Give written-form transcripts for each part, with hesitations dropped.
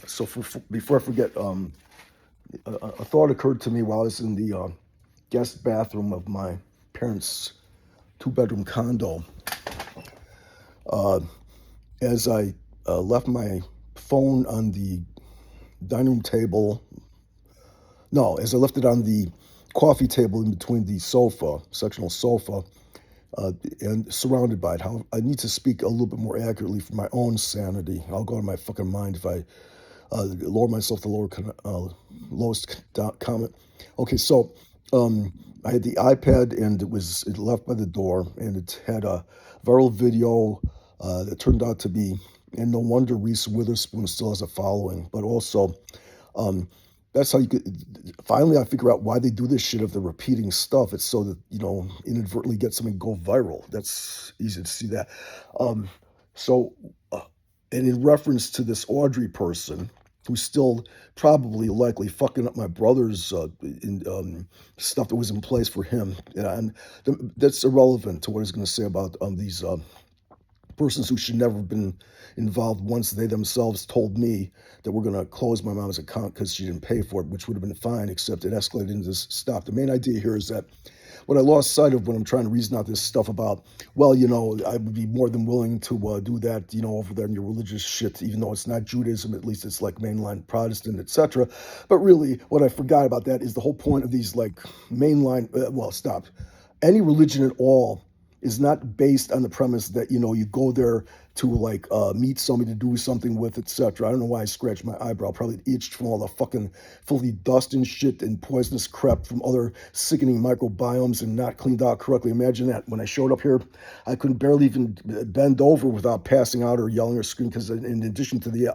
So before I forget, a thought occurred to me while I was in the guest bathroom of my parents' two-bedroom condo. Uh, as I left my phone on the dining room table, no, as I left it on the coffee table in between the sofa, sectional sofa, uh, and surrounded by it. How I need to speak a little bit more accurately for my own sanity. I'll go to my fucking mind if I lower myself to lowest comment. Okay, so I had the iPad and it left by the door, and it had a viral video that turned out to be, and no wonder Reese Witherspoon still has a following. But also, um, that's how you could. Finally, I figure out why they do this shit if they're repeating stuff. It's so that inadvertently get something go viral. That's easy to see that. Um, so, uh, and in reference to this Audrey person, who's still probably likely fucking up my brother's stuff that was in place for him. And that's irrelevant to what I was going to say about these persons who should never have been involved once they themselves told me that we're going to close my mom's account because she didn't pay for it, which would have been fine, except it escalated into this stop. The main idea here is that what I lost sight of when I'm trying to reason out this stuff about, well, I would be more than willing to do that, over there in your religious shit, even though it's not Judaism, at least it's like mainline Protestant, etc. But really, what I forgot about that is the whole point of these like mainline, stop. Any religion at all is not based on the premise that you go there to like meet somebody to do something with, etc. I don't know why I scratched my eyebrow. Probably itched from all the fucking filthy dust and shit and poisonous crap from other sickening microbiomes and not cleaned out correctly. Imagine that. When I showed up here, I couldn't barely even bend over without passing out or yelling or screaming, because in addition to the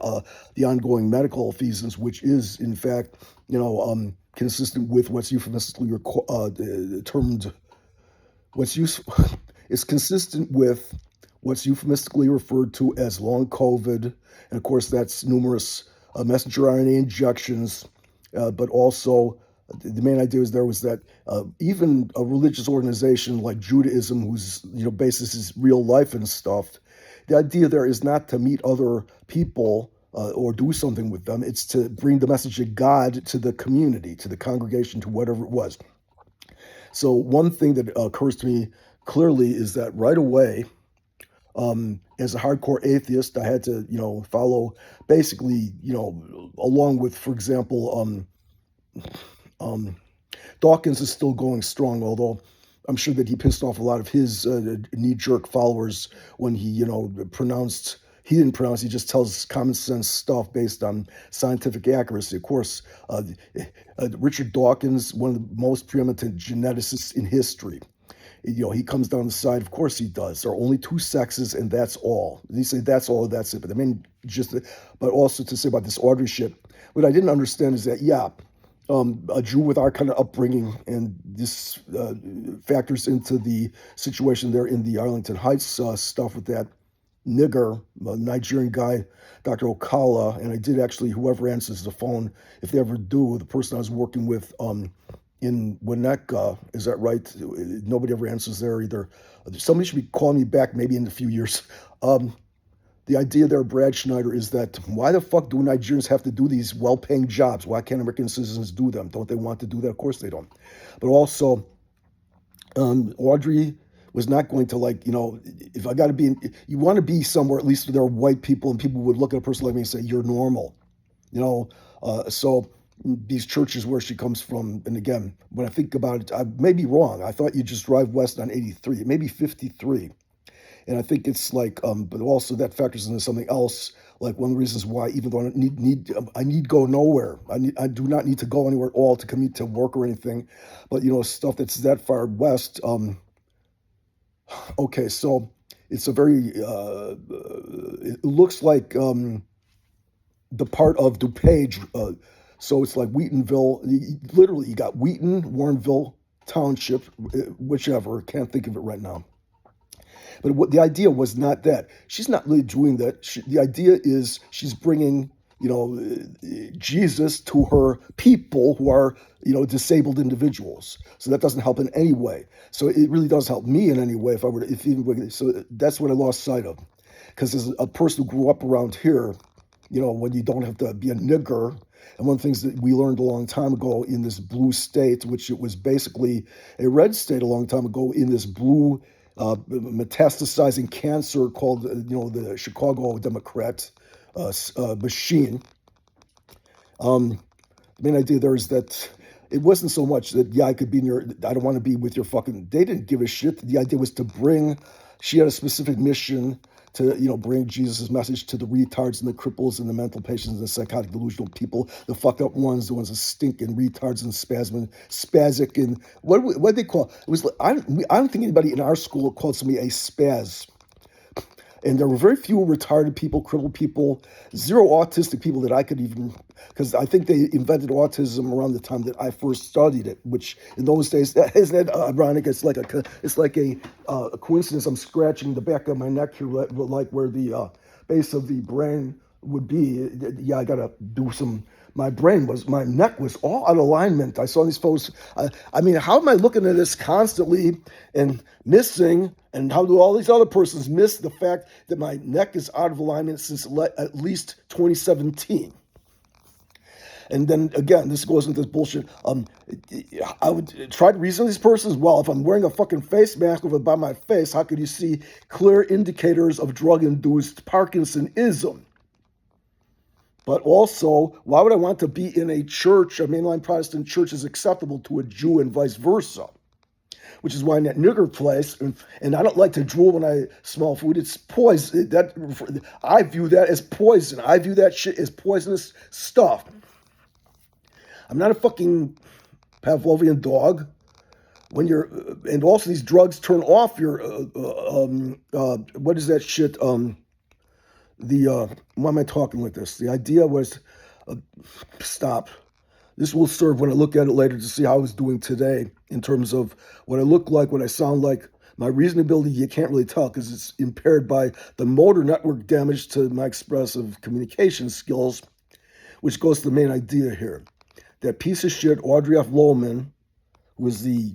ongoing medical feasance, which is in fact consistent with what's euphemistically termed what's useful is consistent with what's euphemistically referred to as long COVID, and of course that's numerous messenger RNA injections, but also the main idea was that even a religious organization like Judaism, whose basis is real life and stuff, the idea there is not to meet other people or do something with them. It's to bring the message of God to the community, to the congregation, to whatever it was. So one thing that occurs to me clearly is that right away, as a hardcore atheist, I had to, follow basically, along with, for example, um, Dawkins is still going strong, although I'm sure that he pissed off a lot of his knee-jerk followers when he, pronounced. He didn't pronounce. He just tells common sense stuff based on scientific accuracy. Of course, Richard Dawkins, one of the most preeminent geneticists in history. He comes down the side. Of course he does. There are only two sexes, and that's all. He say that's all. That's it. But I mean, but also to say about this Audrey shit. What I didn't understand is that a Jew with our kind of upbringing, and this factors into the situation there in the Arlington Heights stuff with that nigger, Nigerian guy, Dr. Okala, and I did actually, whoever answers the phone, if they ever do, the person I was working with in Winnetka, is that right? Nobody ever answers there either. Somebody should be calling me back maybe in a few years. The idea there, Brad Schneider, is that why the fuck do Nigerians have to do these well-paying jobs? Why can't American citizens do them? Don't they want to do that? Of course they don't. But also, Audrey was not going to if I got to be, you want to be somewhere at least where there are white people and people would look at a person like me and say, you're normal. So these churches where she comes from, and again, when I think about it, I may be wrong. I thought you just drive west on 83, it may be 53. And I think it's but also that factors into something else. Like one of the reasons why, even though I need go nowhere, I do not need to go anywhere at all to commute to work or anything. But stuff that's that far west. Okay, so it's a very. It looks like the part of DuPage. So it's like Wheatonville. Literally, you got Wheaton, Warrenville Township, whichever. Can't think of it right now. But the idea was not that. She's not really doing that. The idea is she's bringing, Jesus to her people who are, disabled individuals. So that doesn't help in any way. So it really does help me in any way so that's what I lost sight of. Because as a person who grew up around here, when you don't have to be a nigger. And one of the things that we learned a long time ago in this blue state, which it was basically a red state a long time ago, in this blue metastasizing cancer called, the Chicago Democrat machine. The main idea there is that it wasn't so much that, I could be in your, I don't want to be with your fucking, they didn't give a shit. The idea was to she had a specific mission to, bring Jesus' message to the retards and the cripples and the mental patients and the psychotic delusional people, the fucked up ones, the ones that stink and retards and spasic and what they call it was. I don't think anybody in our school called somebody a spaz. And there were very few retarded people, crippled people, zero autistic people that I could even, because I think they invented autism around the time that I first studied it, which in those days, isn't that ironic? It's like a coincidence. I'm scratching the back of my neck here, like where the base of the brain would be. Yeah, I got to do some. My neck was all out of alignment. I saw these folks. I mean, how am I looking at this constantly and missing? And how do all these other persons miss the fact that my neck is out of alignment since at least 2017? And then again, this goes into this bullshit. I would try to reason these persons. Well, if I'm wearing a fucking face mask over by my face, how could you see clear indicators of drug-induced Parkinsonism? But also, why would I want to be in a church, a mainline Protestant church is acceptable to a Jew and vice versa? Which is why in that nigger place, and I don't like to drool when I smell food, it's poison. I view that as poison. I view that shit as poisonous stuff. I'm not a fucking Pavlovian dog. And also these drugs turn off your, what is that shit? Why am I talking like this? The idea was, stop. This will serve when I look at it later to see how I was doing today in terms of what I look like, what I sound like. My reasonability, you can't really tell because it's impaired by the motor network damage to my expressive communication skills, which goes to the main idea here. That piece of shit, Audrey F. Lohman, was the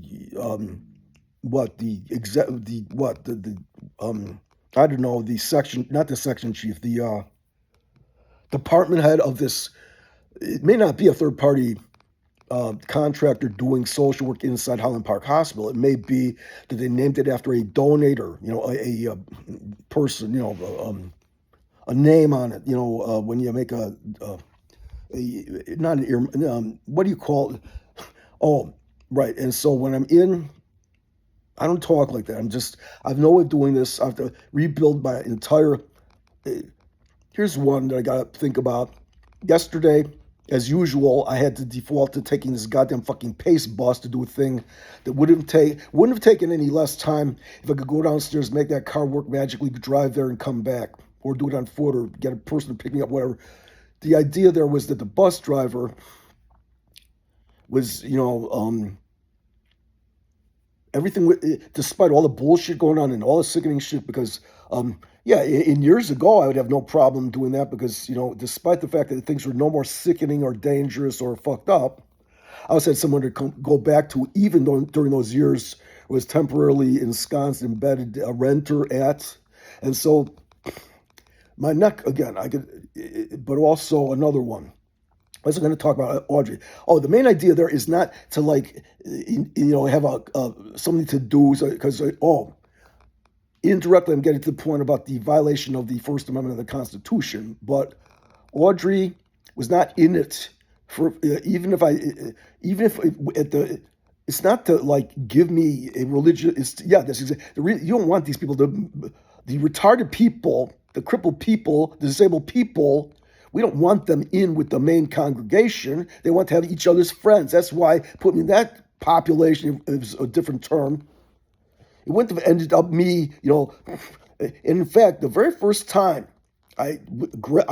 department head of this. It may not be a third-party contractor doing social work inside Highland Park Hospital. It may be that they named it after a donator, a person, a name on it. When you make not an ear, what do you call it? Oh, right. And so when I'm in, I don't talk like that. I've no way of doing this. I have to rebuild my entire. Here's one that I got to think about. Yesterday, as usual, I had to default to taking this goddamn fucking pace bus to do a thing that wouldn't have taken any less time if I could go downstairs, make that car work magically, drive there and come back, or do it on foot, or get a person to pick me up, whatever. The idea there was that the bus driver was, everything, despite all the bullshit going on and all the sickening shit, because, in years ago, I would have no problem doing that because, despite the fact that things were no more sickening or dangerous or fucked up, I always had someone to go back to, even though during those years was temporarily ensconced, embedded, a renter at. And so my neck, again, but also another one. I was going to talk about Audrey. Oh, the main idea there is not to have something to do because indirectly I'm getting to the point about the violation of the First Amendment of the Constitution. But Audrey was not in it for it's not to give me a religious. That's exactly. You don't want these people the retarded people, the crippled people, the disabled people. We don't want them in with the main congregation. They want to have each other's friends. That's why putting in that population is a different term. It wouldn't have ended up me, in fact, the very first time I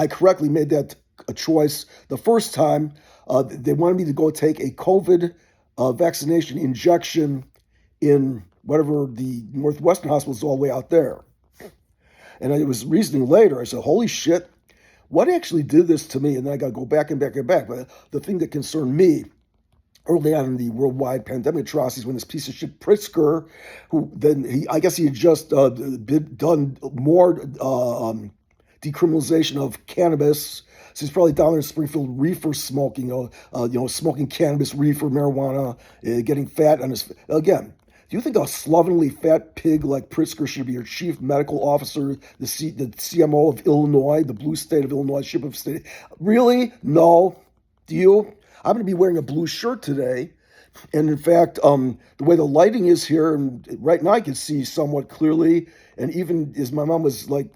correctly made that a choice, the first time they wanted me to go take a COVID vaccination injection in whatever the Northwestern Hospital is all the way out there. And I was reasoning later, I said, holy shit, what actually did this to me? And then I got to go back and back and back. But the thing that concerned me early on in the worldwide pandemic atrocities, when this piece of shit Pritzker, who then I guess he had just done more decriminalization of cannabis So he's probably down there in Springfield reefer smoking, smoking cannabis, reefer, marijuana, getting fat on his. Again, do you think a slovenly fat pig like Pritzker should be your chief medical officer, the CMO of Illinois, the blue state of Illinois, ship of state? Really? No. Do you? I'm going to be wearing a blue shirt today. And in fact, the way the lighting is here, and right now I can see somewhat clearly, and even as my mom was like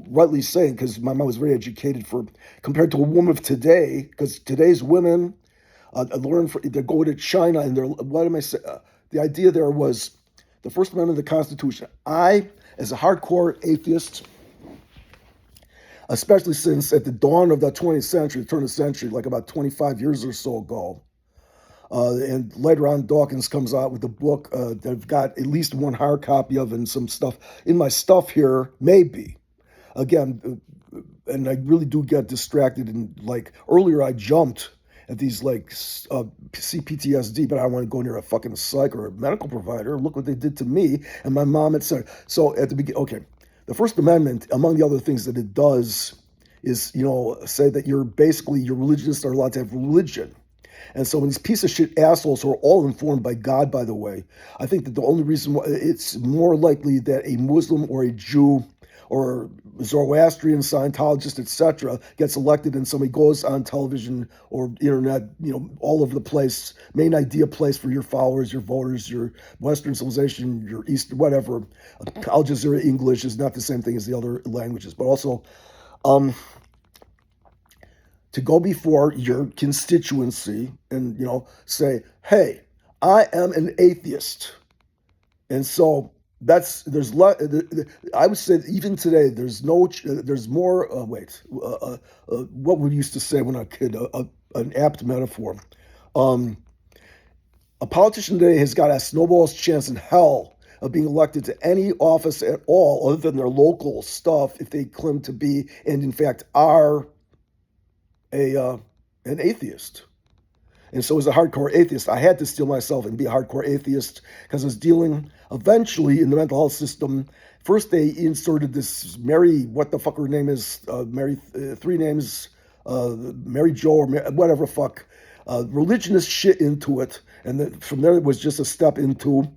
rightly saying, because my mom was very educated compared to a woman of today, because today's women they go to China and they're, what am I saying? The idea there was the First Amendment of the Constitution. I, as a hardcore atheist, especially since at the dawn of the 20th century, the turn of the century, like about 25 years or so ago, and later on, Dawkins comes out with a book that I've got at least one hard copy of and some stuff in my stuff here, maybe. Again, and I really do get distracted. And like earlier, I jumped at these like CPTSD, but I don't want to go near a fucking psych or a medical provider. Look what they did to me and my mom, etc. So at the beginning, okay, the First Amendment, among the other things that it does, is say that your religionists are allowed to have religion. And so when these piece of shit assholes who are all informed by God, by the way, I think that the only reason why it's more likely that a Muslim or a Jew or Zoroastrian, Scientologist, etc., gets elected and somebody goes on television or internet, all over the place, main idea place for your followers, your voters, your Western civilization, your East, whatever. Al Jazeera English is not the same thing as the other languages, but also to go before your constituency and, say, hey, I am an atheist. And so I would say that even today, there's more, what we used to say when I was a kid, an apt metaphor. A politician today has got a snowball's chance in hell of being elected to any office at all other than their local stuff if they claim to be, and in fact are, an atheist. And so as a hardcore atheist, I had to steel myself and be a hardcore atheist because I was dealing eventually in the mental health system. First they inserted this Mary, what the fuck her name is, Mary, three names, Mary Jo or whatever fuck, religionist shit into it. And then from there it was just a step into,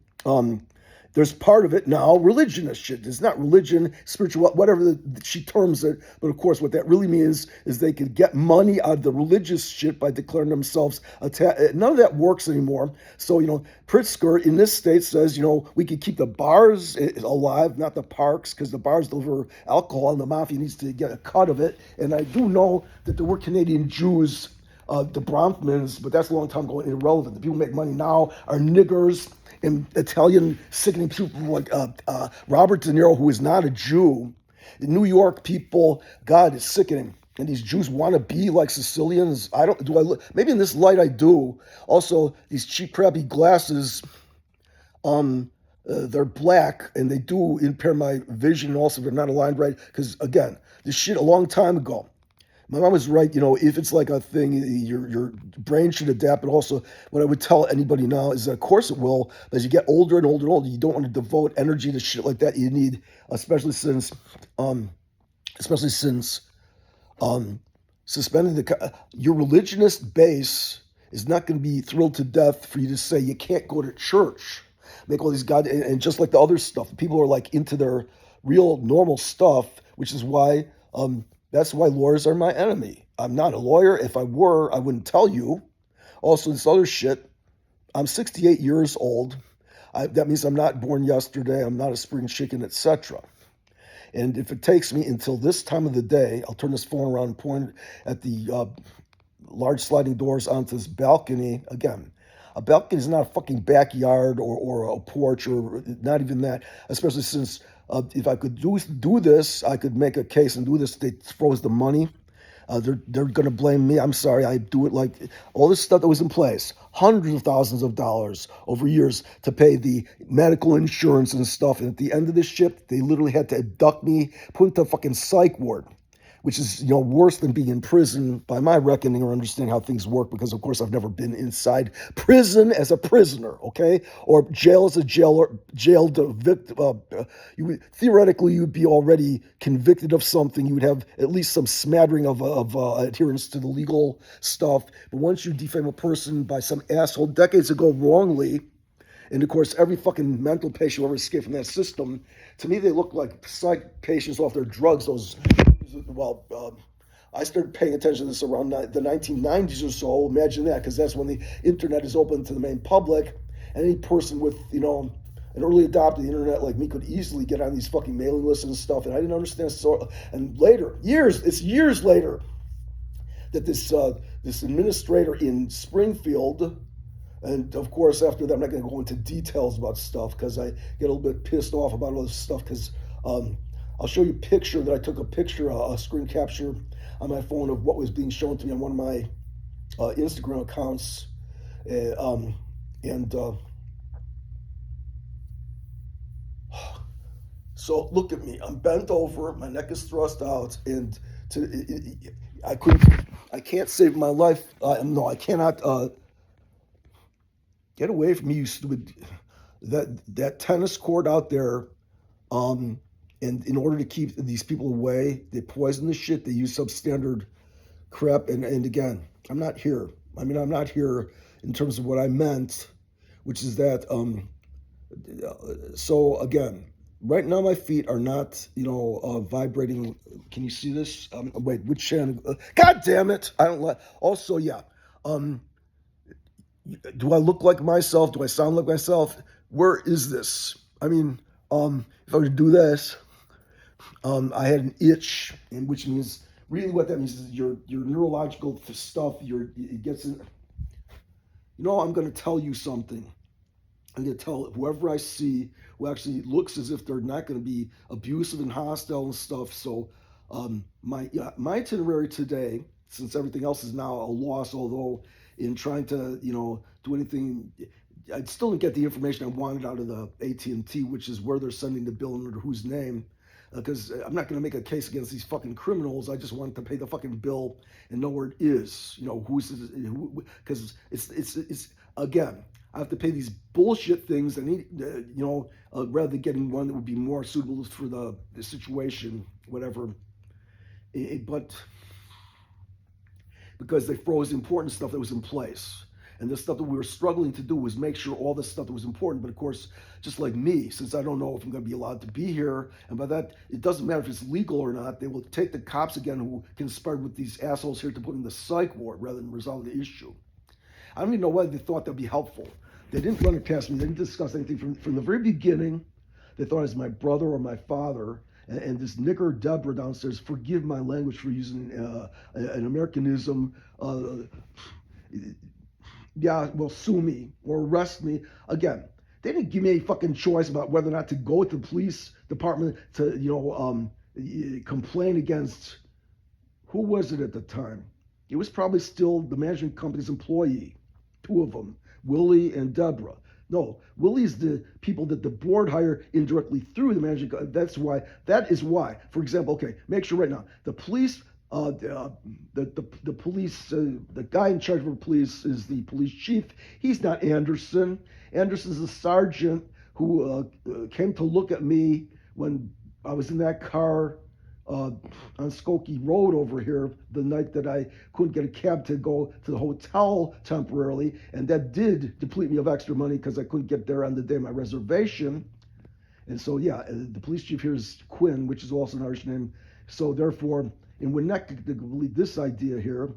there's part of it now, religionist shit. It's not religion, spiritual, whatever she terms it. But of course, what that really means is they could get money out of the religious shit by declaring themselves none of that works anymore. So, Pritzker in this state says, we could keep the bars alive, not the parks, because the bars deliver alcohol and the mafia needs to get a cut of it. And I do know that there were Canadian Jews, the Bronfmans, but that's a long time ago, irrelevant. The people who make money now are niggers and Italian sickening people like Robert De Niro, who is not a Jew. The New York people, God, it's sickening. And these Jews want to be like Sicilians. Maybe in this light I do. Also, these cheap, crappy glasses, they're black and they do impair my vision. Also, they're not aligned right. Because again, this shit a long time ago. My mom was right, if it's like a thing, your brain should adapt. But also, what I would tell anybody now is that, of course it will, but as you get older and older and older, you don't want to devote energy to shit like that. You need, especially since suspending your religionist base is not going to be thrilled to death for you to say you can't go to church. Make all these and just like the other stuff, people are like into their real normal stuff, which is why, that's why lawyers are my enemy. I'm not a lawyer. If I were, I wouldn't tell you. Also, this other shit, I'm 68 years old. That means I'm not born yesterday. I'm not a spring chicken, etc. And if it takes me until this time of the day, I'll turn this phone around and point at the large sliding doors onto this balcony. Again, a balcony is not a fucking backyard or a porch or not even that, especially since if I could do this, I could make a case and do this. They froze the money. They're going to blame me. I'm sorry. I do it like all this stuff that was in place, hundreds of thousands of dollars over years to pay the medical insurance and stuff. And at the end of this shit, they literally had to abduct me, put into a fucking psych ward. which is worse than being in prison by my reckoning or understanding how things work, because of course I've never been inside prison as a prisoner, okay, or jail as a jailer, jailed victim. Theoretically you would be already convicted of something. You would have at least some smattering of adherence to the legal stuff. But once you defame a person by some asshole decades ago wrongly, and of course, every fucking mental patient who ever escaped from that system, to me, they look like psych patients off their drugs. I started paying attention to this around the 1990s or so. Imagine that, because that's when the internet is open to the main public. And any person with, an early adopter of the internet like me could easily get on these fucking mailing lists and stuff. And I didn't understand. So, and later, years later, that this administrator in Springfield, and of course, after that, I'm not going to go into details about stuff because I get a little bit pissed off about all this stuff. Because I'll show you a picture that I took a screen capture on my phone of what was being shown to me on one of my Instagram accounts. So look at me. I'm bent over. My neck is thrust out, and I can't save my life. No, I cannot. Get away from me, you stupid. That tennis court out there, and in order to keep these people away, they poison the shit. They use substandard crap. And again, I'm not here. I'm not here in terms of what I meant, which is that. So again, right now my feet are not, vibrating. Can you see this? Wait, which channel? God damn it! I don't like. Also, yeah. Do I look like myself? Do I sound like myself? Where is this? If I were to do this, I had an itch, and which means really what that means is your neurological stuff. It gets in. I'm going to tell you something. I'm going to tell whoever I see who actually looks as if they're not going to be abusive and hostile and stuff. So my itinerary today, since everything else is now a loss, although in trying to do anything, I still didn't get the information I wanted out of the AT&T, which is where they're sending the bill and under whose name. Because I'm not going to make a case against these fucking criminals. I just want to pay the fucking bill and know where it is. Because it's again, I have to pay these bullshit things. I need, rather than getting one that would be more suitable for the situation, whatever. But because they froze the important stuff that was in place. And the stuff that we were struggling to do was make sure all this stuff that was important. But of course, just like me, since I don't know if I'm going to be allowed to be here, and by that, it doesn't matter if it's legal or not, they will take the cops again who conspired with these assholes here to put in the psych ward rather than resolve the issue. I don't even know whether they thought that would be helpful. They didn't run it past me. They didn't discuss anything from the very beginning. They thought it was my brother or my father. And this nigger Deborah downstairs, forgive my language for using an Americanism. Sue me or arrest me. Again, they didn't give me any fucking choice about whether or not to go to the police department to, complain against, who was it at the time? It was probably still the management company's employee, two of them, Willie and Deborah. No, Willie's the people that the board hire indirectly through the management company. That is why. For example, okay, make sure right now, the police, the police, the guy in charge of the police is the police chief. He's not Anderson. Anderson's the sergeant who came to look at me when I was in that car on Skokie Road over here the night that I couldn't get a cab to go to the hotel temporarily, and that did deplete me of extra money because I couldn't get there on the day of my reservation. And so, yeah, the police chief here is Quinn, which is also an Irish name. So therefore, in Winnetka, to believe this idea here,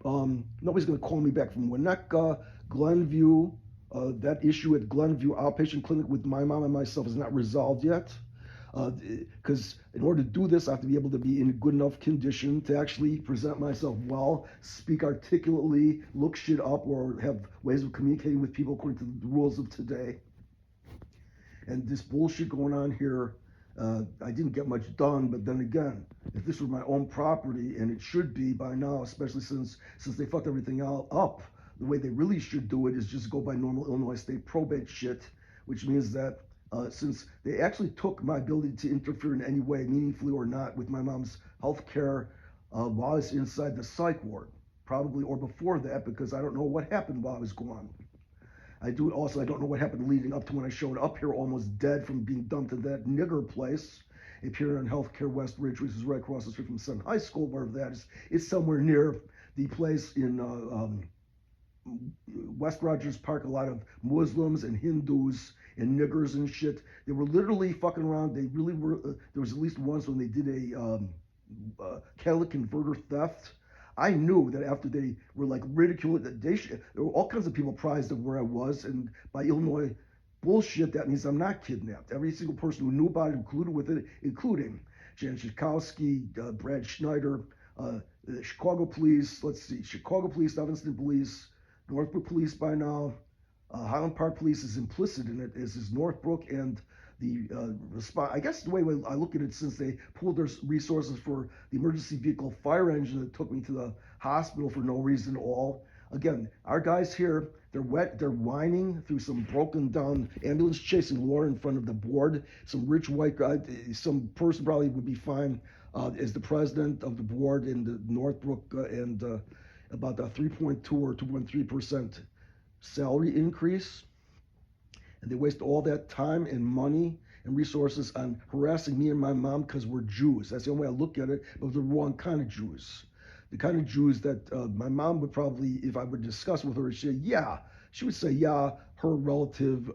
nobody's going to call me back from Winnetka, Glenview. That issue at Glenview Outpatient Clinic with my mom and myself is not resolved yet. Because in order to do this, I have to be able to be in good enough condition to actually present myself well, speak articulately, look shit up, or have ways of communicating with people according to the rules of today. And this bullshit going on here, I didn't get much done. But then again, if this were my own property, and it should be by now, especially since they fucked everything up, the way they really should do it is just go by normal Illinois state probate shit, which means that since they actually took my ability to interfere in any way, meaningfully or not, with my mom's health care while I was inside the psych ward, probably or before that, because I don't know what happened while I was gone. I don't know what happened leading up to when I showed up here almost dead from being dumped in that nigger place, up here on Healthcare West Ridge, which is right across the street from Sun High School, wherever that is. It's somewhere near the place in West Rogers Park. A lot of Muslims and Hindus and niggers and shit. They were literally fucking around. They really were. There was at least once when they did a catalytic converter theft. I knew that after they were like ridiculed, that there were all kinds of people apprised of where I was, and by Illinois bullshit, that means I'm not kidnapped. Every single person who knew about it included with it, including Jan Schakowsky, Brad Schneider, the Chicago Police. Let's see, Chicago Police, Evanston Police, Northbrook Police by now. Highland Park Police is implicit in it, as is Northbrook, and the response. I guess the way I look at it, since they pooled their resources for the emergency vehicle fire engine that took me to the hospital for no reason at all. Again, our guys here, they're wet, they're whining through some broken down ambulance chasing Laura in front of the board. Some rich white guy, some person probably would be fine as the president of the board in the Northbrook, and about a 3.2 or 2.3% salary increase. And they waste all that time and money and resources on harassing me and my mom because we're Jews. That's the only way I look at it, but the wrong kind of Jews. The kind of Jews that my mom would probably, if I would discuss with her, she would say, yeah, her relative,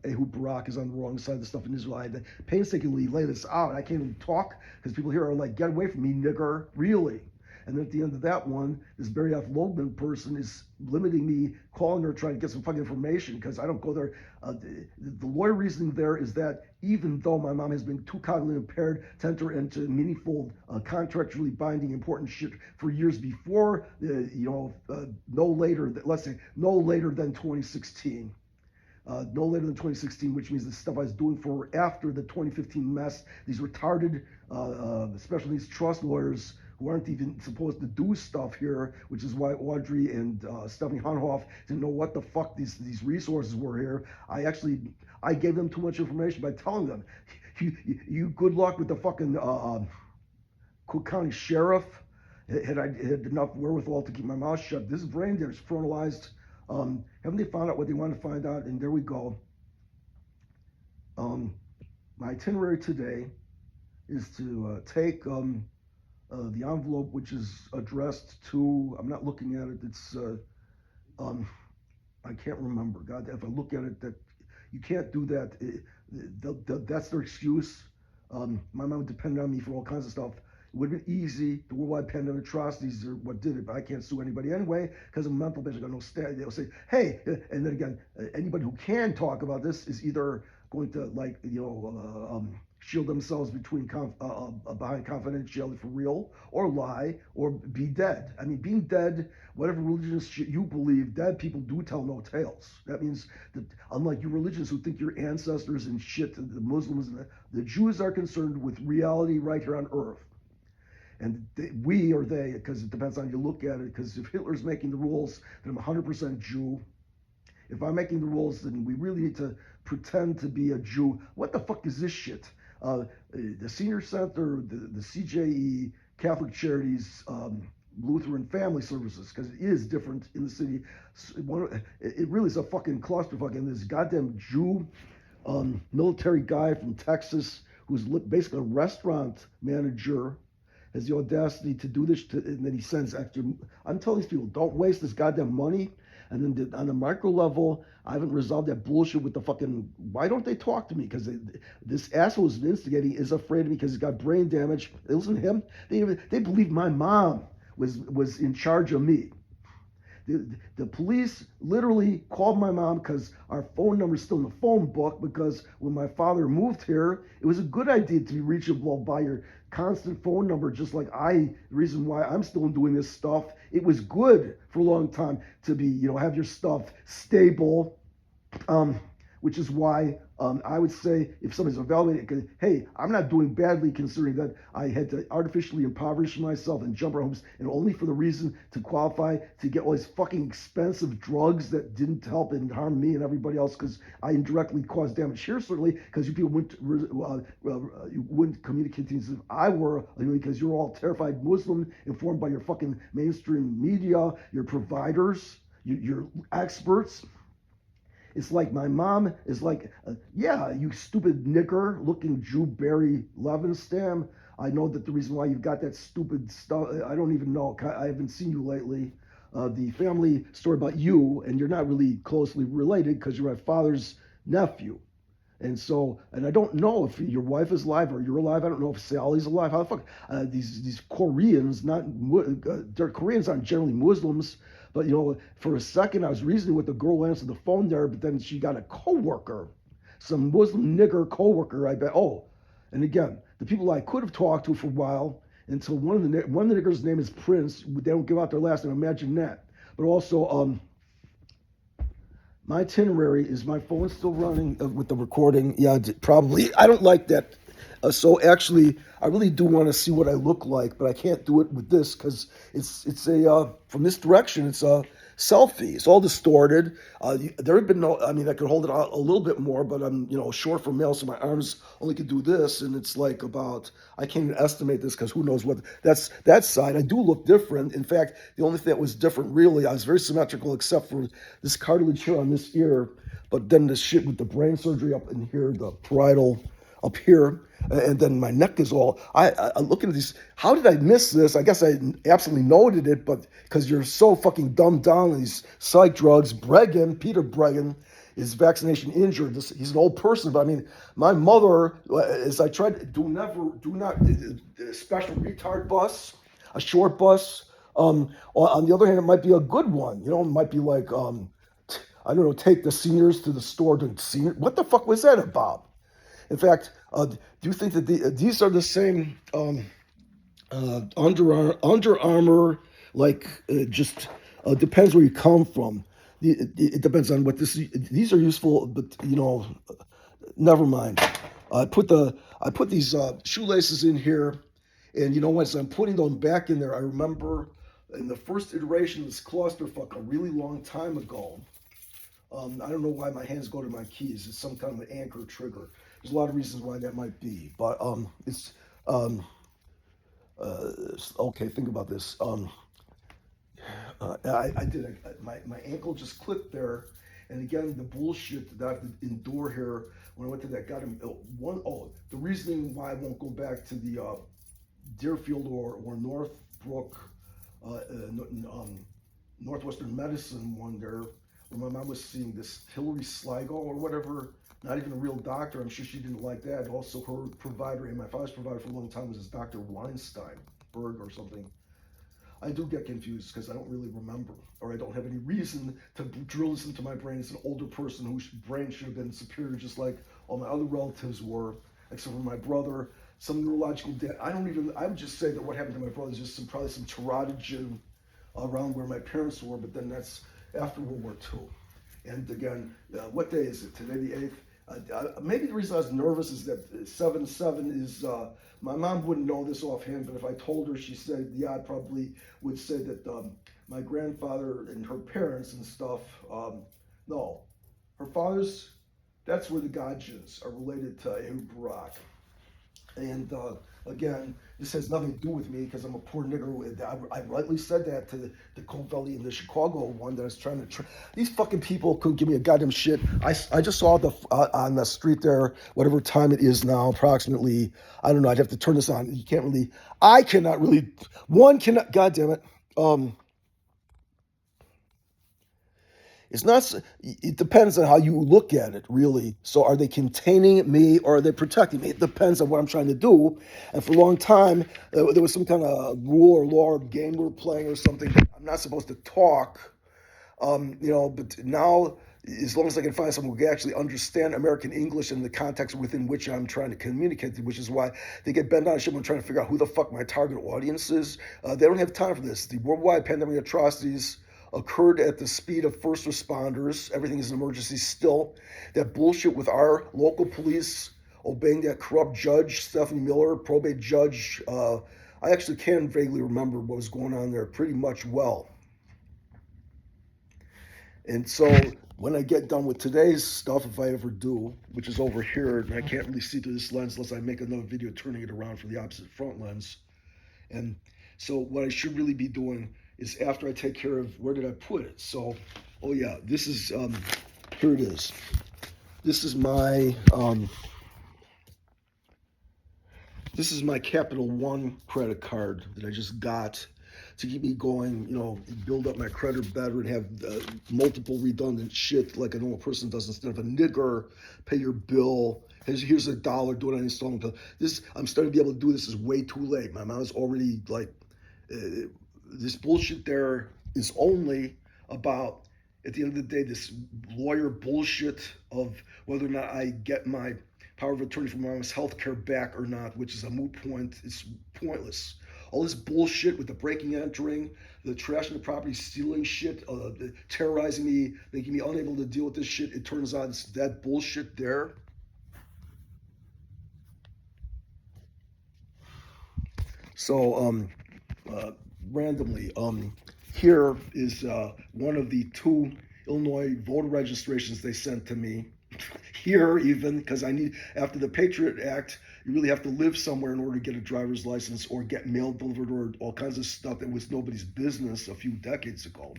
Ehud Barak, is on the wrong side of the stuff in Israel. I had to painstakingly lay this out. I can't even talk because people here are like, get away from me, nigger, really. And then at the end of that one, this Barry F. Loebman person is limiting me, calling her, trying to get some fucking information because I don't go there. The lawyer reasoning there is that even though my mom has been too cognitively impaired to enter into meaningful, contractually binding important shit for years before, no later than 2016. No later than 2016, which means the stuff I was doing for her after the 2015 mess. These retarded special needs trust lawyers who aren't even supposed to do stuff here, which is why Audrey and Stephanie Hanhoff didn't know what the fuck these resources were here. I gave them too much information by telling them, you good luck with the fucking Cook County Sheriff. Had enough wherewithal to keep my mouth shut. This is brain damage, fronalized. Haven't they found out what they want to find out? And there we go. My itinerary today is to take the envelope, which is addressed to, I'm not looking at it, it's, I can't remember. God, if I look at it, that you can't do that. That's their excuse. My mom depended on me for all kinds of stuff. It would have been easy. The worldwide pandemic atrocities are what did it, but I can't sue anybody anyway because I'm mental bitch. I got no stand. They'll say, hey, and then again, anybody who can talk about this is either going to shield themselves behind confidentiality for real, or lie, or be dead. I mean, being dead, whatever religious shit you believe, dead people do tell no tales. That means that unlike you religions who think your ancestors and shit, the Muslims, the Jews are concerned with reality right here on earth. And we or they, because it depends on how you look at it, because if Hitler's making the rules, then I'm 100% Jew. If I'm making the rules, then we really need to pretend to be a Jew. What the fuck is this shit? The Senior Center, the CJE, Catholic Charities, Lutheran Family Services, because it is different in the city. It really is a fucking clusterfuck. And this goddamn Jew military guy from Texas who's basically a restaurant manager has the audacity to do this, and then he sends extra. I'm telling these people, don't waste this goddamn money. And then on the micro level, I haven't resolved that bullshit with the fucking, why don't they talk to me? Because this asshole who's instigating is afraid of me because he's got brain damage. They listen to him. They believe my mom was in charge of me. The police literally called my mom because our phone number is still in the phone book, because when my father moved here, it was a good idea to be reachable by your constant phone number, just like the reason why I'm still doing this stuff. It was good for a long time to be, have your stuff stable. which is why I would say if somebody's evaluating, hey, I'm not doing badly considering that I had to artificially impoverish myself and jump around hoops, and only for the reason to qualify to get all these fucking expensive drugs that didn't help and harm me and everybody else because I indirectly caused damage here, certainly, because you people you wouldn't communicate things if I were, because you're all terrified Muslim, informed by your fucking mainstream media, your providers, your experts. It's like my mom is like, yeah, you stupid knicker looking Jew Barry Levenstam. I know that the reason why you've got that stupid stuff, I don't even know. I haven't seen you lately. The family story about you, and you're not really closely related because you're my father's nephew. And so, and I don't know if your wife is alive or you're alive. I don't know if Sally's alive. How the fuck? These Koreans, Koreans aren't generally Muslims, but for a second I was reasoning with the girl who answered the phone there, but then she got a coworker, some Muslim nigger coworker. I bet. Oh, and again, the people I could have talked to for a while until one of the niggers' name is Prince. They don't give out their last name. Imagine that. But also, my itinerary, is my phone still running with the recording? Yeah, probably. I don't like that. So actually, I really do want to see what I look like, but I can't do it with this because it's a from this direction. It's a selfie. It's all distorted. There have been no. I mean, I could hold it out a little bit more, but I'm short for male, so my arms only could do this, and it's like about. I can't even estimate this because who knows what that's that side. I do look different. In fact, the only thing that was different really, I was very symmetrical except for this cartilage here on this ear, but then the shit with the brain surgery up in here, the parietal up here, and then my neck is all. I looking at these. How did I miss this? I guess I absolutely noted it, but because you're so fucking dumbed down on these psych drugs. Peter Bregan, is vaccination injured. He's an old person, but I mean, my mother, as I tried, do not special retard bus, a short bus. On the other hand, it might be a good one. It might be like I don't know, take the seniors to the store to senior. What the fuck was that about? In fact, do you think that these are the same Under Armour? Like, just depends where you come from. It depends on what this. These are useful, but never mind. I put these shoelaces in here, and as I'm putting them back in there, I remember in the first iteration of this clusterfuck a really long time ago. I don't know why my hands go to my keys. It's some kind of an anchor trigger. There's a lot of reasons why that might be, but it's okay. Think about this. I did my ankle just clipped there, and again the bullshit that I have to endure here when I went to that goddamn the reasoning why I won't go back to the Deerfield or Northbrook Northwestern Medicine one there, where my mom was seeing this Hillary Sligo or whatever, not even a real doctor. I'm sure she didn't like that. Also, her provider and my father's provider for a long time was this Dr. Weinsteinberg or something. I do get confused because I don't really remember, or I don't have any reason to drill this into my brain as an older person whose brain should have been superior, just like all my other relatives were, except for my brother. Some neurological debt. I would just say that what happened to my brother is just probably some teratogen around where my parents were, but then that's after World War II. And again, what day is it? Today the 8th? Maybe the reason I was nervous is that 7/7 is, my mom wouldn't know this offhand, but if I told her, she said, yeah, I probably would say that my grandfather and her parents and stuff, no. Her father's, that's where the Gajas are related to Ehud Barak. And again, this has nothing to do with me because I'm a poor nigger. I rightly said that to the Cold Valley in the Chicago one that I was trying to. These fucking people couldn't give me a goddamn shit. I just saw on the street there, whatever time it is now, approximately. I don't know. I'd have to turn this on. You can't really. I cannot really. One cannot. God damn it. It's not. It depends on how you look at it, really. So, are they containing me or are they protecting me? It depends on what I'm trying to do. And for a long time, there was some kind of rule or law or game we were playing or something. I'm not supposed to talk, But now, as long as I can find someone who can actually understand American English and the context within which I'm trying to communicate, which is why they get bent on shit when trying to figure out who the fuck my target audience is. They don't have time for this. The worldwide pandemic atrocities occurred at the speed of first responders. Everything is an emergency still. That bullshit with our local police obeying that corrupt judge, Stephanie Miller, probate judge. I actually can vaguely remember what was going on there pretty much well. And so when I get done with today's stuff, if I ever do, which is over here, and I can't really see through this lens unless I make another video turning it around for the opposite front lens. And so what I should really be doing is after I take care of where did I put it. So, oh yeah, this is, here it is. This is my Capital One credit card that I just got to keep me going, you know, build up my credit better and have multiple redundant shit like a normal person does. Instead of a nigger, pay your bill. Here's $1, do it on installment. I'm starting to be able to do this. Is way too late. My mom's already like, this bullshit there is only about, at the end of the day, this lawyer bullshit of whether or not I get my power of attorney for my mom's health care back or not, which is a moot point. It's pointless. All this bullshit with the breaking and entering, the trashing the property, stealing shit, terrorizing me, making me unable to deal with this shit. It turns out it's that bullshit there. So, randomly, here is one of the 2 Illinois voter registrations they sent to me. Here, even, because I need, after the Patriot Act, you really have to live somewhere in order to get a driver's license or get mail delivered or all kinds of stuff that was nobody's business a few decades ago.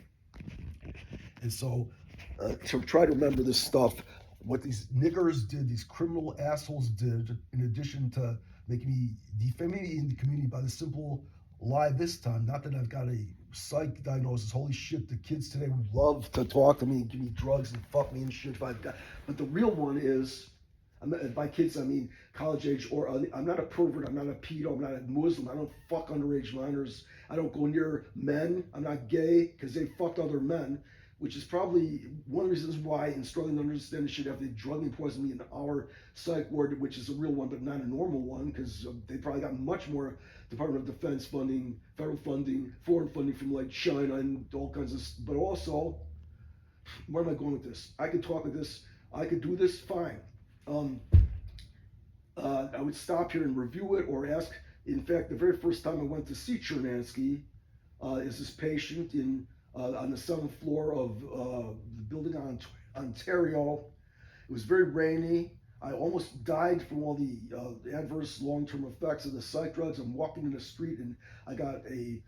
And so, to try to remember this stuff, what these niggers did, these criminal assholes did, in addition to making me defaming me in the community by the simple lie this time, not that I've got a psych diagnosis. Holy shit, the kids today would love to talk to me and give me drugs and fuck me and shit if I've got. But the real one is, by kids I mean college age, or I'm not a pervert, I'm not a pedo, I'm not a Muslim, I don't fuck underage minors, I don't go near men, I'm not gay because they fucked other men, which is probably one of the reasons why, in struggling to understand this shit, after they drug me and poisoned me in our psych ward, which is a real one but not a normal one, because they probably got much more Department of Defense funding, federal funding, foreign funding from like China and all kinds of, but also, where am I going with this? I could talk with this, I could do this, fine. I would stop here and review it or ask. In fact, the very first time I went to see Chernansky, is this patient on the 7th floor of the building on Ontario. It was very rainy. I almost died from all the adverse long-term effects of the psych drugs. I'm walking in the street and I've got the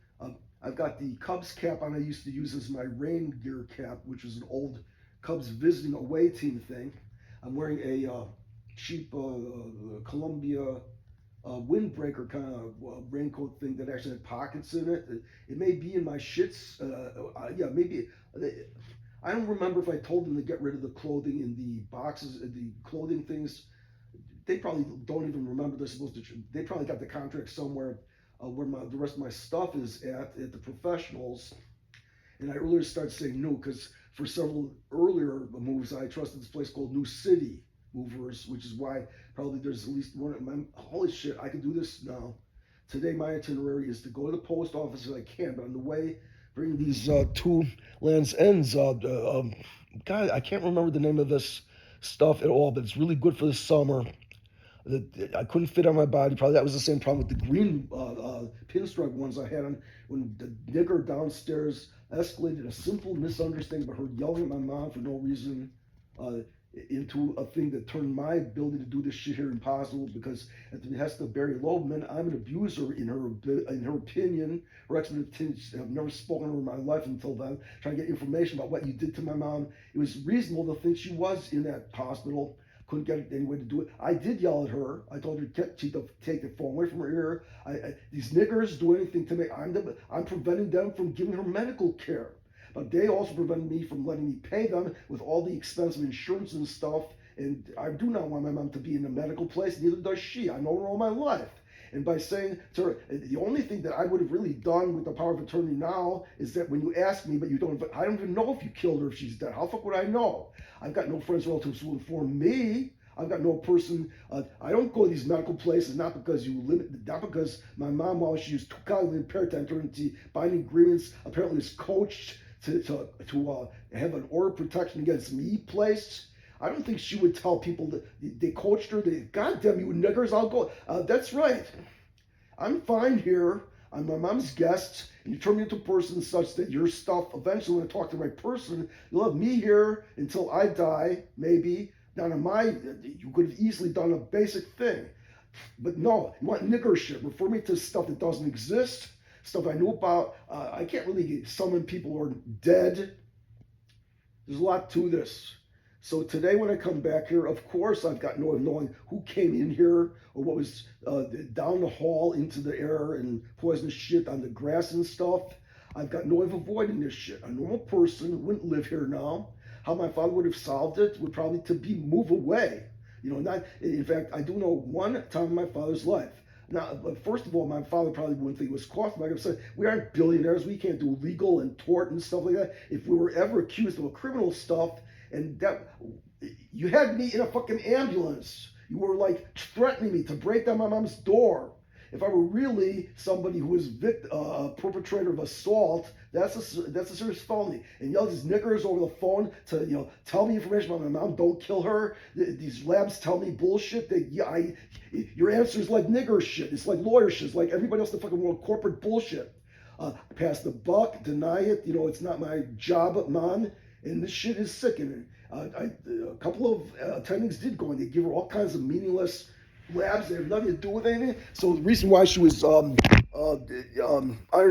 Cubs cap on I used to use as my rain gear cap, which is an old Cubs visiting away team thing. I'm wearing a cheap Columbia windbreaker kind of raincoat thing that actually had pockets in it. It may be in my shits. Yeah, maybe. I don't remember if I told them to get rid of the clothing in the boxes, the clothing things. They probably don't even remember they're supposed to. They probably got the contract somewhere where the rest of my stuff is at the professionals. And I earlier started saying no because for several earlier moves I trusted this place called New City Movers, which is why probably there's at least one. Holy shit, I can do this now. Today my itinerary is to go to the post office if I can, but on the way, bring these 2 Land's Ends. God, I can't remember the name of this stuff at all, but it's really good for the summer. I couldn't fit on my body. Probably that was the same problem with the green pinstripe ones I had on when the nigger downstairs escalated a simple misunderstanding about her yelling at my mom for no reason into a thing that turned my ability to do this shit here impossible, because at the behest of Barry Loebman, I'm an abuser in her opinion. Her expertise, I've never spoken to her in my life until then, trying to get information about what you did to my mom. It was reasonable to think she was in that hospital. Couldn't get any way to do it. I did yell at her. I told her to take the phone away from her ear. These niggers do anything to me. I'm preventing them from giving her medical care. But they also prevented me from letting me pay them with all the expensive insurance and stuff. And I do not want my mom to be in a medical place, neither does she. I know her all my life. And by saying to her, the only thing that I would have really done with the power of attorney now is that when you ask me, but you don't, I don't even know if you killed her, if she's dead. How the fuck would I know? I've got no friends or relatives who will inform me. I've got no person. I don't go to these medical places not because not because my mom, while she was totally impaired to enter into binding agreements, apparently was coached to have an order of protection against me placed. I don't think she would tell people that they coached her. God damn you niggers, I'll go. That's right. I'm fine here. I'm my mom's guest, and you turn me into a person such that your stuff, eventually when I talk to the right person, you'll have me here until I die, maybe. Now, you could have easily done a basic thing. But no, you want nigger shit. Refer me to stuff that doesn't exist, stuff I knew about. I can't really summon people who are dead. There's a lot to this. So today when I come back here, of course I've got no way of knowing who came in here or what was down the hall into the air and poisonous shit on the grass and stuff. I've got no way of avoiding this shit. A normal person wouldn't live here now. How my father would have solved it would probably to be move away. Not. In fact, I do know one time in my father's life. Now, first of all, my father probably wouldn't think it was cost. Like I said, we aren't billionaires. We can't do legal and tort and stuff like that. If we were ever accused of a criminal stuff, and that you had me in a fucking ambulance, you were like threatening me to break down my mom's door. If I were really somebody who was a perpetrator of assault, that's a serious felony. And yell these niggers over the phone to tell me information about my mom. Don't kill her. These labs tell me bullshit. Your answer is like nigger shit. It's like lawyer shit. It's like everybody else in the fucking world, corporate bullshit. Pass the buck, deny it. It's not my job, man. And this shit is sickening. A couple of attendings did go, and they give her all kinds of meaningless labs that have nothing to do with anything. So the reason why she was iron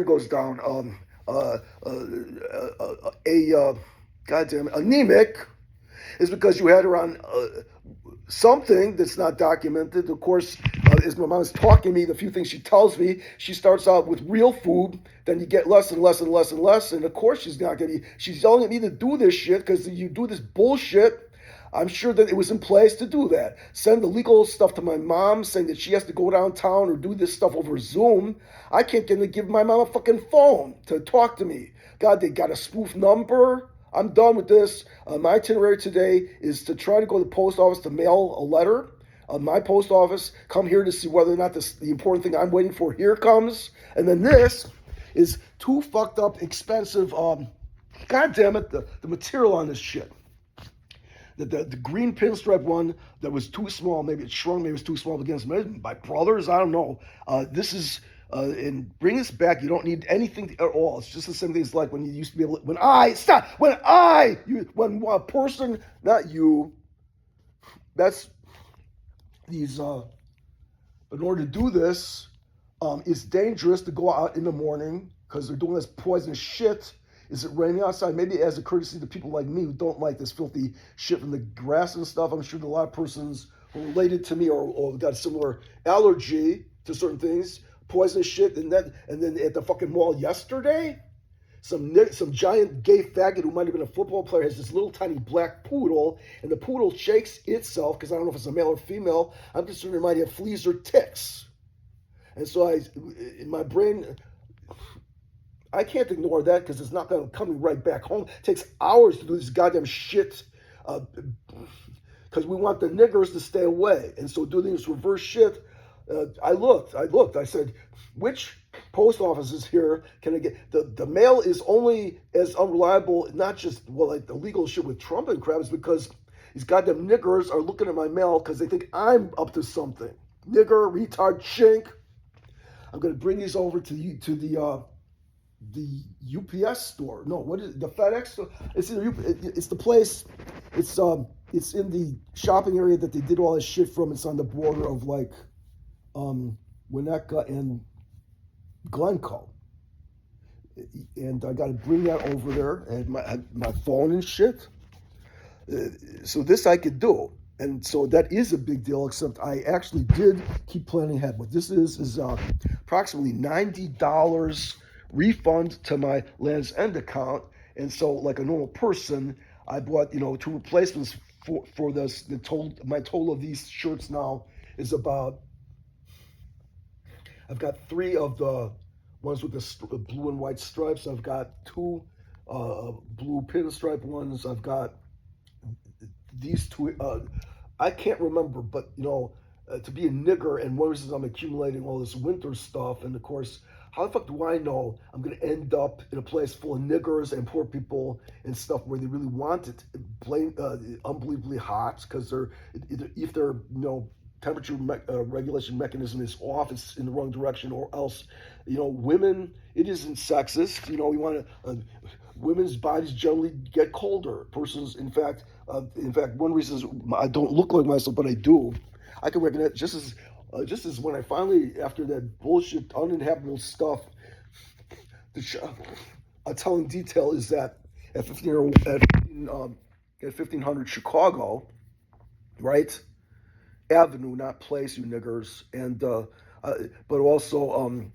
goes down, goddamn anemic, is because you had her on something that's not documented. Of course, as my mom is talking to me, the few things she tells me, she starts out with real food, then you get less and less and less and less, and of course she's not going to she's yelling at me to do this shit because you do this bullshit. I'm sure that it was in place to do that. Send the legal stuff to my mom, saying that she has to go downtown or do this stuff over Zoom. I can't get to give my mom a fucking phone to talk to me. God, they got a spoof number. I'm done with this. My itinerary today is to try to go to the post office to mail a letter. My post office, come here to see whether or not the important thing I'm waiting for here comes. And then this is too fucked up, expensive. God damn it, the material on this shit. The green pinstripe one that was too small, maybe it shrunk, maybe it's too small against my brothers, I don't know. This is, and bring this back, you don't need anything at all. It's just the same thing as like when you used to be able to, when a person, not you, that's these, in order to do this, it's dangerous to go out in the morning because they're doing this poisonous shit. Is it raining outside? Maybe as a courtesy to people like me who don't like this filthy shit from the grass and stuff. I'm sure that a lot of persons who are related to me or got a similar allergy to certain things, poisonous shit. And then at the fucking mall yesterday, some giant gay faggot who might have been a football player has this little tiny black poodle, and the poodle shakes itself because I don't know if it's a male or female. I'm concerned it might have fleas or ticks. And so in my brain, I can't ignore that because it's not going to come right back home. It takes hours to do this goddamn shit because we want the niggers to stay away. And so doing this reverse shit, I looked. I said, which post office is here? Can I get the mail is only as unreliable, not just like the legal shit with Trump and crap, is because these goddamn niggers are looking at my mail because they think I'm up to something. Nigger, retard, chink. I'm going to bring these over to the UPS store. No, what is it? The FedEx store? It's the place. It's in the shopping area that they did all this shit from. It's on the border of like Winnetka and Glencoe. And I got to bring that over there and my phone and shit. So this I could do. And so that is a big deal, except I actually did keep planning ahead. What this is approximately $90 refund to my Land's End account. And so like a normal person, I bought, 2 replacements for this. My total of these shirts now is about, I've got 3 of the ones with the blue and white stripes. I've got 2 blue pinstripe ones. I've got these 2, I can't remember, but to be a nigger, and one reason I'm accumulating all this winter stuff, and of course how the fuck do I know I'm gonna end up in a place full of niggers and poor people and stuff where they really want it unbelievably hot because if their temperature regulation mechanism is off, it's in the wrong direction, or else women, it isn't sexist. We want to women's bodies generally get colder. Persons, in fact, one reason is I don't look like myself, but I do. I can recognize just as when I finally, after that bullshit uninhabitable stuff, a telling detail is that at 1500 Chicago, right? Avenue, not place, you niggers, and but also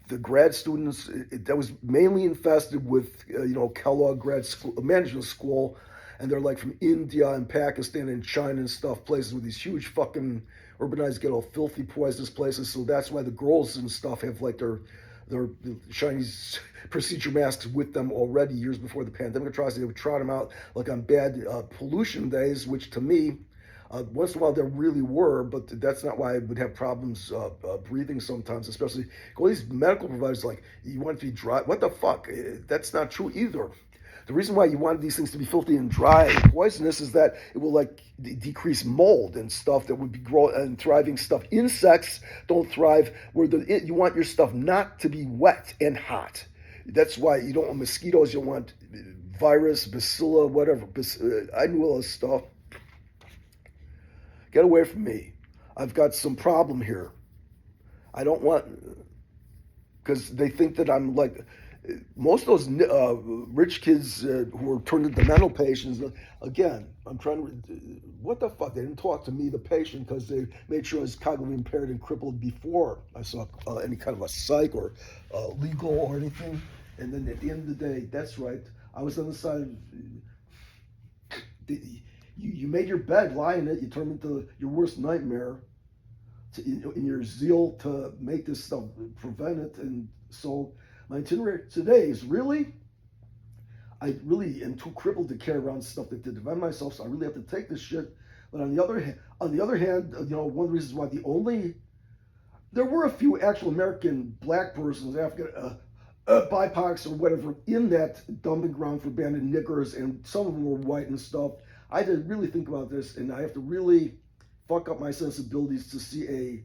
the grad students that was mainly infested with Kellogg grad school management school, and they're like from India and Pakistan and China and stuff, places with these huge fucking urbanized ghetto filthy poisonous places. So that's why the girls and stuff have like their Chinese procedure masks with them already years before the pandemic atrocity. They would trot them out like on bad pollution days, which to me, once in a while there really were, but that's not why I would have problems breathing sometimes, especially all these medical providers like, you want it to be dry. What the fuck? That's not true either. The reason why you wanted these things to be filthy and dry and poisonous is that it will like decrease mold and stuff that would be growing and thriving stuff. Insects don't thrive where you want your stuff not to be wet and hot. That's why you don't want mosquitoes. You don't want virus, bacilla, whatever. I knew all this stuff. Get away from me. I've got some problem here. I don't want, because they think that I'm like, most of those rich kids who are turned into mental patients, again, I'm trying to, what the fuck? They didn't talk to me, the patient, because they made sure I was cognitively impaired and crippled before I saw any kind of a psych or legal or anything. And then at the end of the day, that's right, I was on the side of, you made your bed, lie in it, you turned into your worst nightmare in your zeal to make this stuff, prevent it. And so my itinerary today is I really am too crippled to carry around stuff to defend myself, so I really have to take this shit. But on the other hand, one of the reasons why there were a few actual American black persons, African, BIPOCs or whatever, in that dumping ground for abandoned niggers, and some of them were white and stuff. I had to really think about this, and I have to really fuck up my sensibilities to see a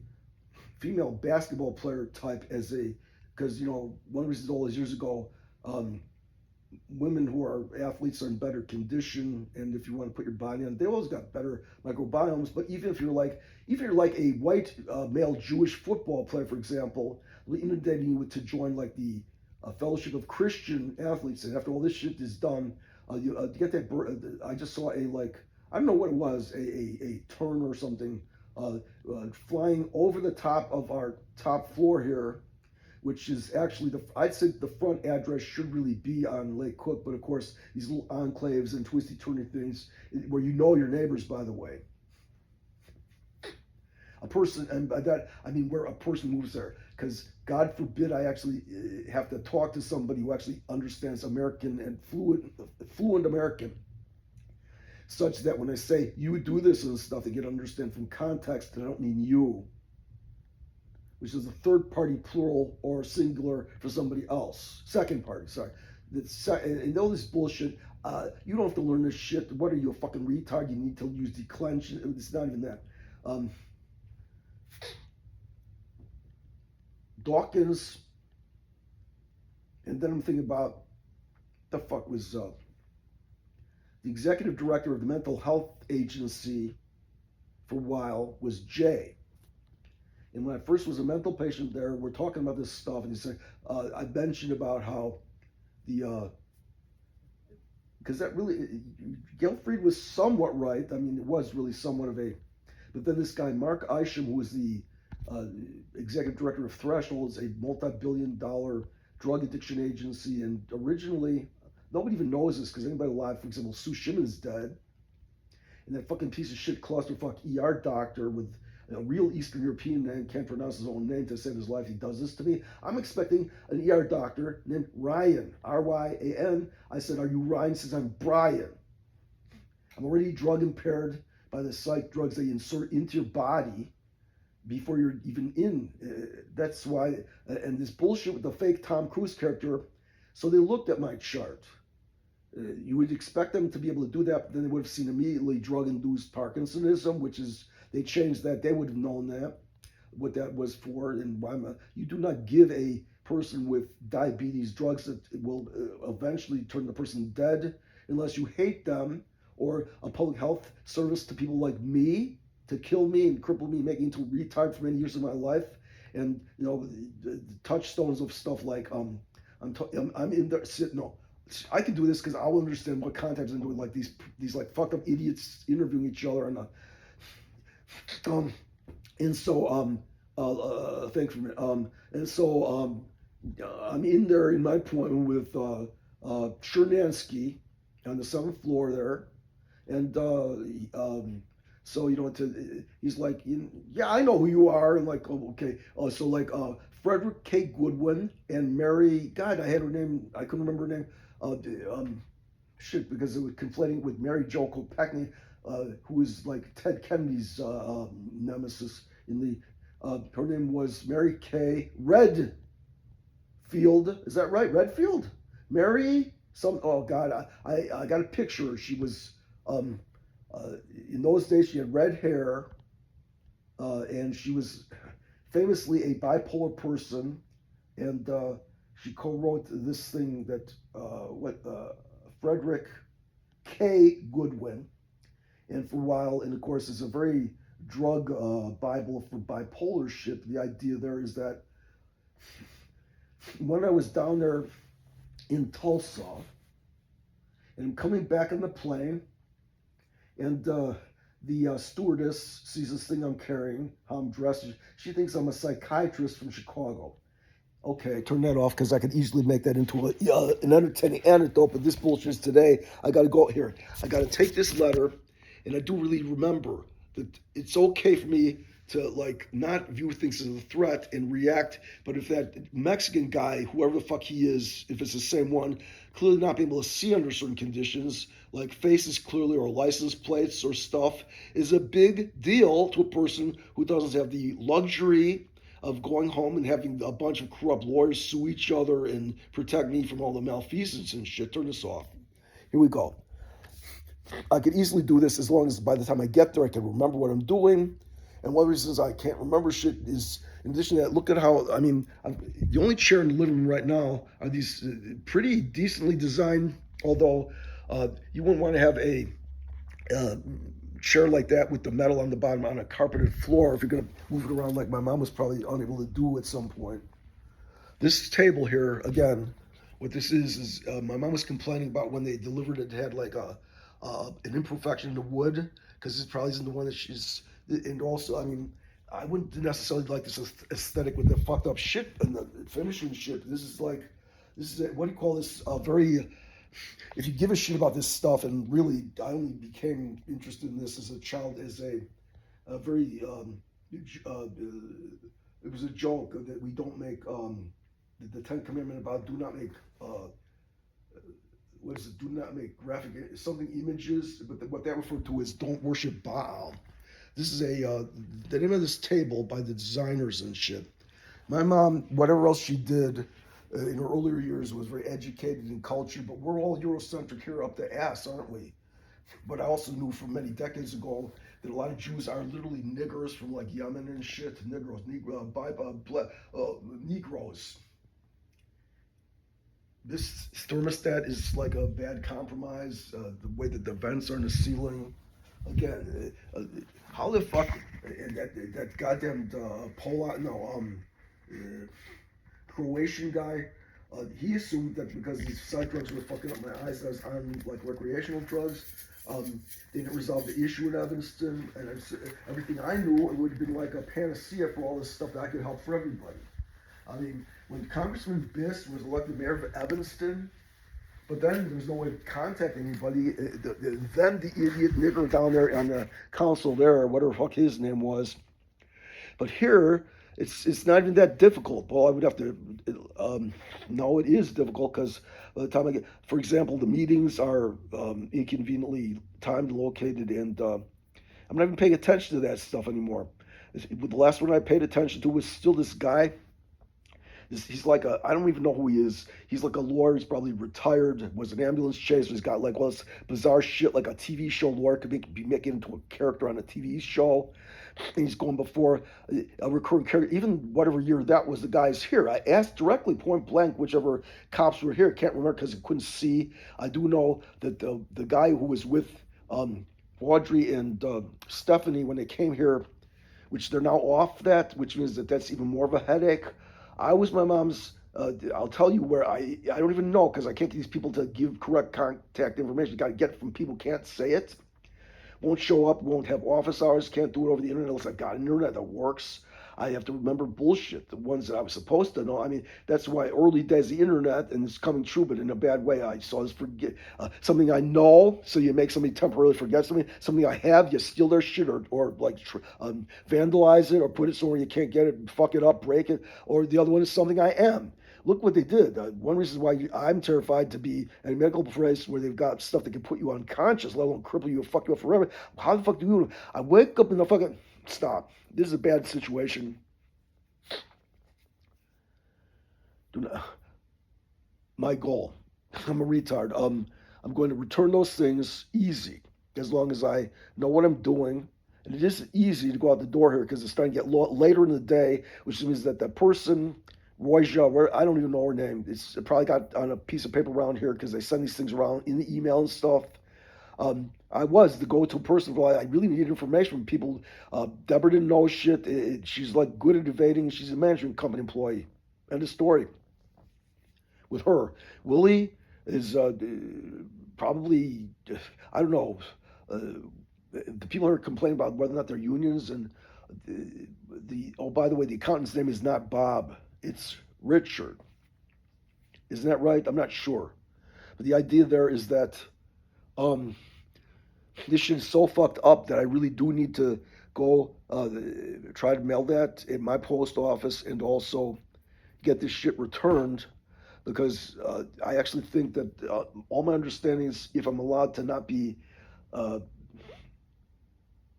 female basketball player type as because one of the reasons all those years ago, women who are athletes are in better condition, and if you want to put your body on, they always got better microbiomes. But even if you're like a white male Jewish football player, for example, we're inundating you to join like the Fellowship of Christian Athletes, and after all this shit is done, you get that. I just saw I don't know what it was, a tern or something, flying over the top of our top floor here, which is actually I'd say the front address should really be on Lake Cook, but of course these little enclaves and twisty turny things where your neighbors, by the way. A person, and by that I mean where a person moves there, because God forbid I actually have to talk to somebody who actually understands American and fluent American, such that when I say you would do this and stuff, they get to understand from context that I don't mean you, which is a third party plural or singular for somebody else. Second party, sorry. And all this bullshit, you don't have to learn this shit. What are you, a fucking retard? You need to use declension. It's not even that. Dawkins, and then I'm thinking about the fuck was the executive director of the mental health agency for a while was Jay. And when I first was a mental patient there, we're talking about this stuff, and he said, I mentioned about how because that really, Gelfried was somewhat right. I mean, it was really somewhat of a, but then this guy, Mark Isham, who was the executive director of Threshold, is a multi-billion-dollar drug addiction agency, and originally, nobody even knows this, because anybody alive, for example, Sue Shimon is dead, and that fucking piece of shit clusterfuck ER doctor with a real Eastern European name, can't pronounce his own name to save his life, he does this to me. I'm expecting an ER doctor named Ryan, R-Y-A-N. I said, are you Ryan? He says, I'm Brian. I'm already drug impaired by the psych drugs they insert into your body. before you're even in. That's why, and this bullshit with the fake Tom Cruise character. So they looked at my chart. You would expect them to be able to do that, but then they would have seen immediately drug-induced Parkinsonism, which is, they changed that. They would have known that, what that was for. And why you do not give a person with diabetes drugs that will eventually turn the person dead unless you hate them, or a public health service to people like me to kill me and cripple me, make me into a retard for many years of my life. And the touchstones of stuff like I'm in there. No, I can do this because I will understand what context I'm doing. Like these like fucked up idiots interviewing each other and and so thanks for me. And so I'm in there in my appointment with Chernansky on the 7th floor there, and so he's like, yeah, I know who you are, and like, oh, okay, so like Frederick K. Goodwin and Mary, God, I had her name, I couldn't remember her name, because it was conflating with Mary Jo Kopechne, who was like Ted Kennedy's nemesis in the. Her name was Mary Kay Redfield. Is that right? Redfield? Mary? Oh God, I got a picture. She was, in those days, she had red hair, and she was famously a bipolar person, and she co-wrote this thing that, Frederick K. Goodwin, and for a while, and of course, it's a very drug Bible for bipolar shit. The idea there is that when I was down there in Tulsa, and I'm coming back on the plane, and the stewardess sees this thing I'm carrying, how I'm dressed. She thinks I'm a psychiatrist from Chicago. Okay, turn that off because I could easily make that into an entertaining anecdote, but this bullshit is today. I got to go here. I got to take this letter, and I do really remember that it's okay for me to like not view things as a threat and react, but if that Mexican guy, whoever the fuck he is, if it's the same one, clearly not being able to see under certain conditions, like faces clearly or license plates or stuff, is a big deal to a person who doesn't have the luxury of going home and having a bunch of corrupt lawyers sue each other and protect me from all the malfeasance and shit. Turn this off. Here we go. I could easily do this as long as by the time I get there, I can remember what I'm doing. And one of the reasons I can't remember shit is, in addition to that, look at how, the only chair in the living room right now are these pretty decently designed, although you wouldn't want to have a chair like that with the metal on the bottom on a carpeted floor if you're going to move it around like my mom was probably unable to do at some point. This table here, again, what this is my mom was complaining about when they delivered it, had like an imperfection in the wood, because this probably isn't the one that she's, and also, I wouldn't necessarily like this aesthetic with the fucked up shit and the finishing shit. This is what do you call this, very, if you give a shit about this stuff, and really, I only became interested in this as a child, as a very, it was a joke that we don't make, the 10 Commandment about do not make, what is it, do not make graphic, something images, but what that referred to is don't worship Baal. This is the name of this table by the designers and shit. My mom, whatever else she did in her earlier years, was very educated and cultured, but we're all Eurocentric here up the ass, aren't we? But I also knew from many decades ago that a lot of Jews are literally niggers from like Yemen and shit. Negroes. This thermostat is like a bad compromise. The way that the vents are in the ceiling. Again, how the fuck that goddamn Croatian guy, he assumed that because these side drugs were fucking up my eyes, that I was on like recreational drugs. They didn't resolve the issue in Evanston, and everything I knew, it would have been like a panacea for all this stuff that I could help for everybody. When Congressman Biss was elected mayor of Evanston, but then there was no way to contact anybody. Then the idiot nigger down there on the council there, or whatever the fuck his name was. But here, it's not even that difficult. Well, I would have to, no, it is difficult, because by the time I get, for example, the meetings are inconveniently timed, located, and I'm not even paying attention to that stuff anymore. The last one I paid attention to was still this guy. He's like I don't even know who he is. He's like a lawyer. He's probably retired. Was an ambulance chaser. He's got like all this bizarre shit, like a TV show lawyer could be making into a character on a TV show. And he's going before a recurring character. Even whatever year that was, the guy's here. I asked directly, point blank, whichever cops were here. Can't remember because I couldn't see. I do know that the guy who was with Audrey and Stephanie when they came here, which they're now off that, which means that that's even more of a headache. I was my mom's. I'll tell you where I don't even know because I can't get these people to give correct contact information. You got to get it from people who can't say it. Won't show up. Won't have office hours. Can't do it over the internet unless I got an internet that works. I have to remember bullshit, the ones that I was supposed to know. I mean, that's why early days of the internet, and it's coming true, but in a bad way. I saw this forget something I know, so you make somebody temporarily forget something I have, you steal their shit or like vandalize it or put it somewhere you can't get it, fuck it up, break it. Or the other one is something I am. Look what they did. One reason why I'm terrified to be in a medical place where they've got stuff that can put you unconscious, let alone cripple you or fuck you up forever. How the fuck do you? I wake up in the fucking stop. This is a bad situation. Do not, my goal. I'm a retard. I'm going to return those things easy as long as I know what I'm doing. And it is easy to go out the door here because it's starting to get later in the day, which means that that person, Royja, I don't even know her name. It's probably got on a piece of paper around here because they send these things around in the email and stuff. I was the go-to person for I really needed information from people. Deborah didn't know shit. She's like good at evading. She's a management company employee. End of story. With her, Willie is probably I don't know. The people are complaining about whether or not they're unions and oh, by the way, the accountant's name is not Bob. It's Richard. Isn't that right? I'm not sure. But the idea there is that this shit is so fucked up that I really do need to go try to mail that in my post office and also get this shit returned because I actually think that all my understanding is if I'm allowed to not be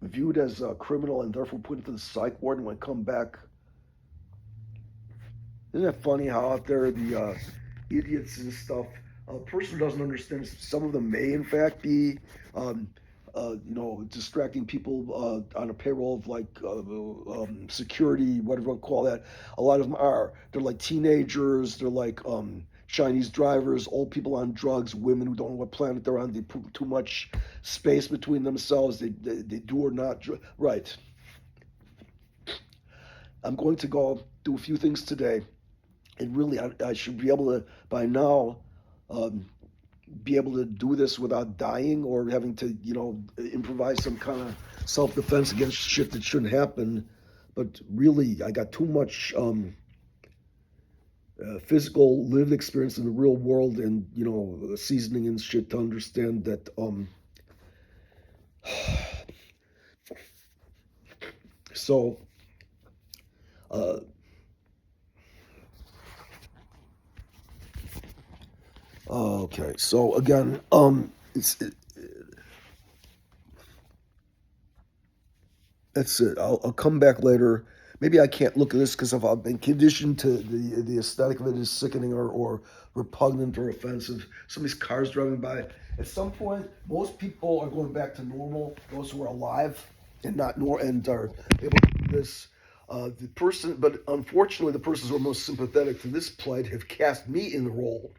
viewed as a criminal and therefore put into the psych ward and when I come back. Isn't that funny how out there the idiots and stuff, a person who doesn't understand, some of them may in fact be, distracting people on a payroll of like security, whatever you want to call that. A lot of them are. They're like teenagers. They're like Chinese drivers, old people on drugs, women who don't know what planet they're on. They put too much space between themselves. They do or not. Right. I'm going to go do a few things today. And really, I should be able to, by now, be able to do this without dying or having to, improvise some kind of self-defense against shit that shouldn't happen. But really, I got too much physical lived experience in the real world and, seasoning and shit to understand that so okay, so again, that's it. I'll come back later. Maybe I can't look at this because I've been conditioned to the aesthetic of it is sickening or repugnant or offensive. Some of these cars driving by. At some point, most people are going back to normal. Those who are alive and not and are able to do this. But unfortunately, the persons who are most sympathetic to this plight have cast me in the role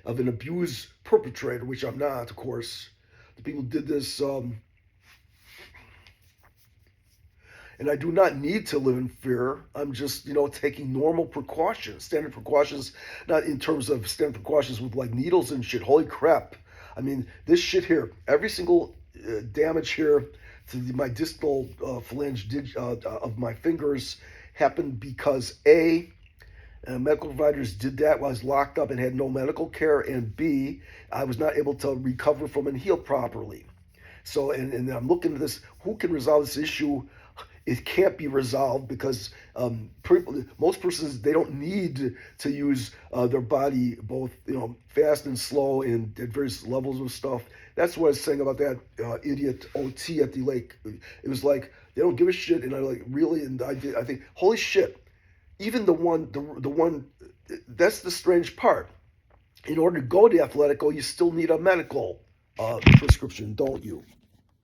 of an abuse perpetrator, which I'm not, of course. The people did this, and I do not need to live in fear. I'm just, taking normal precautions, standard precautions, not in terms of standard precautions with like needles and shit. Holy crap. I mean, this shit here, every single damage here to my distal phalange of my fingers happened because medical providers did that while I was locked up and had no medical care, and B, I was not able to recover from and heal properly. So, and I'm looking at this, who can resolve this issue it can't be resolved because most persons, they don't need to use their body both fast and slow and at various levels of stuff. That's what I was saying about that idiot OT at the lake. It was like they don't give a shit, and I like really, and I think holy shit. Even the one that's the strange part. In order to go to Athletico, you still need a medical prescription, don't you?